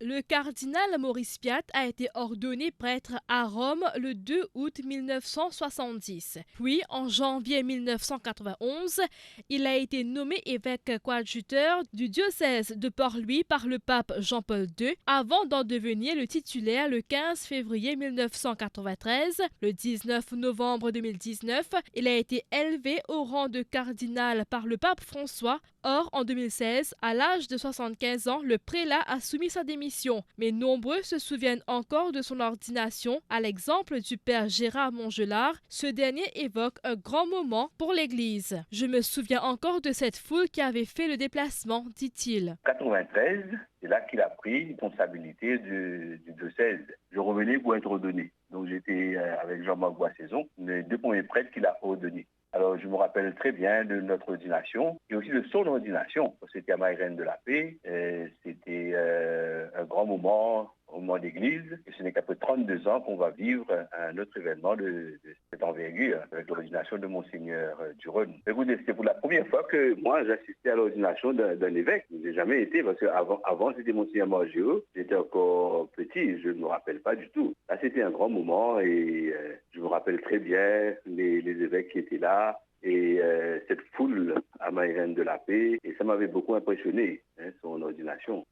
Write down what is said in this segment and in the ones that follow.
Le cardinal Maurice Piat a été ordonné prêtre à Rome le 2 août 1970. Puis, en janvier 1991, il a été nommé évêque coadjuteur du diocèse de Port-Louis par le pape Jean-Paul II, avant d'en devenir le titulaire le 15 février 1993. Le 19 novembre 2019, il a été élevé au rang de cardinal par le pape François. Or, en 2016, à l'âge de 75 ans, le prélat a soumis sa démission. Mais nombreux se souviennent encore de son ordination. À l'exemple du père Gérard Mongelard, ce dernier évoque un grand moment pour l'Église. « Je me souviens encore de cette foule qui avait fait le déplacement », dit-il. En 1993, c'est là qu'il a pris responsabilité du diocèse. Je revenais pour être ordonné. Donc j'étais avec Jean-Marc Boissaison, les deux premiers prêtres qu'il a ordonnés. Alors, je me rappelle très bien de notre ordination et aussi de son ordination. C'était à Marie-Reine de la Paix. C'était un grand moment au moment d'église. Et ce n'est qu'après 32 ans qu'on va vivre un autre événement de cette envergure avec l'ordination de Monseigneur Duron. Écoutez, c'était pour la première fois que moi, j'assistais à l'ordination d'un évêque. Je n'ai jamais été parce qu'avant, c'était Monseigneur Margéo. J'étais encore petit, je ne me rappelle pas du tout. Là, c'était un grand moment et je me rappelle très bien les évêques qui étaient là. Et cette foule à Marie-Reine de la Paix, et ça m'avait beaucoup impressionné, son ordination.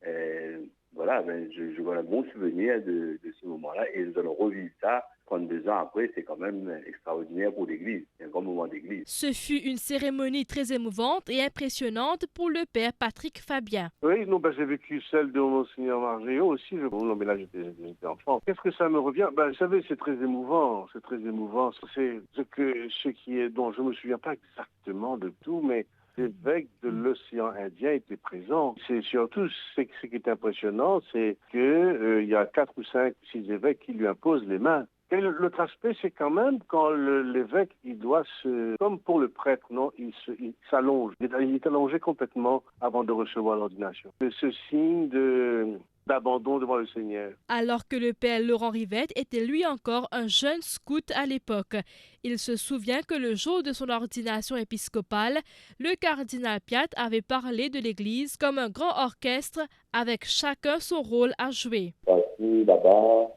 Voilà, je vois un bon souvenir de ce moment-là, et nous allons revivre ça 32 ans après. C'est quand même extraordinaire pour l'Église, c'est un grand moment d'Église. Ce fut une cérémonie très émouvante et impressionnante pour le père Patrick Fabien. Oui, j'ai vécu celle de Monseigneur Margéo aussi. Non, mais là, j'étais enfant. Qu'est-ce que ça me revient? Vous savez, c'est très émouvant. C'est très émouvant. C'est ce qui est, dont je me souviens pas exactement de tout, mais l'évêque de l'océan Indien était présent. C'est surtout ce qui est impressionnant, c'est que il y a 4 ou 5, 6 évêques qui lui imposent les mains. Et l'autre aspect, c'est quand même quand l'évêque, il doit comme pour le prêtre, non, il s'allonge. Il est allongé complètement avant de recevoir l'ordination. C'est ce signe d'abandon devant le Seigneur. Alors que le père Laurent Rivette était lui encore un jeune scout à l'époque. Il se souvient que le jour de son ordination épiscopale, le cardinal Piat avait parlé de l'Église comme un grand orchestre avec chacun son rôle à jouer. Parti là-bas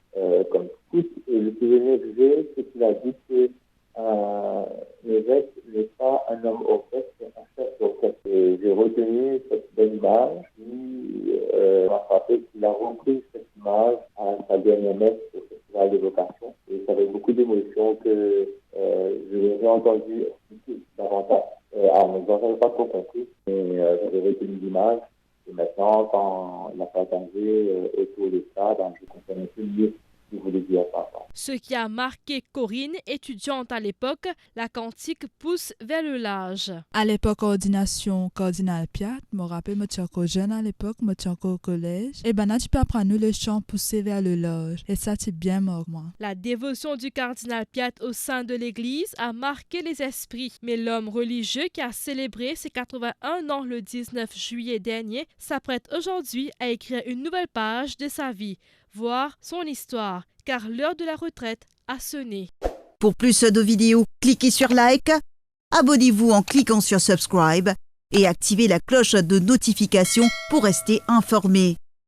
comme scout, et le souvenir que j'ai, c'est qu'il a dit que l'évêque n'est pas un homme orchestre, un chef d'orchestre. Et j'ai retenu cette belle image qui m'a frappé qu'il a repris cette image à sa dernière messe au festival de vocation. Et c'est avec beaucoup d'émotion que je l'ai entendu davantage. Mais j'en avais pas trop compris, mais j'avais retenu l'image. Et maintenant, quand il a partagé autour de ça, je comprenais plus mieux ce qu'il voulait dire par ça. Ce qui a marqué Corinne, étudiante à l'époque, la cantique pousse vers le large. À l'époque, ordination cardinal Piat, je me rappelle, je suis encore jeune à l'époque, je suis encore au collège. Et là, tu peux apprendre le chant pousser vers le large. Et ça, c'est bien mort, moi. La dévotion du cardinal Piat au sein de l'Église a marqué les esprits. Mais l'homme religieux qui a célébré ses 81 ans le 19 juillet dernier s'apprête aujourd'hui à écrire une nouvelle page de sa vie, voir son histoire, car l'heure de la retraite a sonné. Pour plus de vidéos, cliquez sur like, abonnez-vous en cliquant sur subscribe et activez la cloche de notification pour rester informé.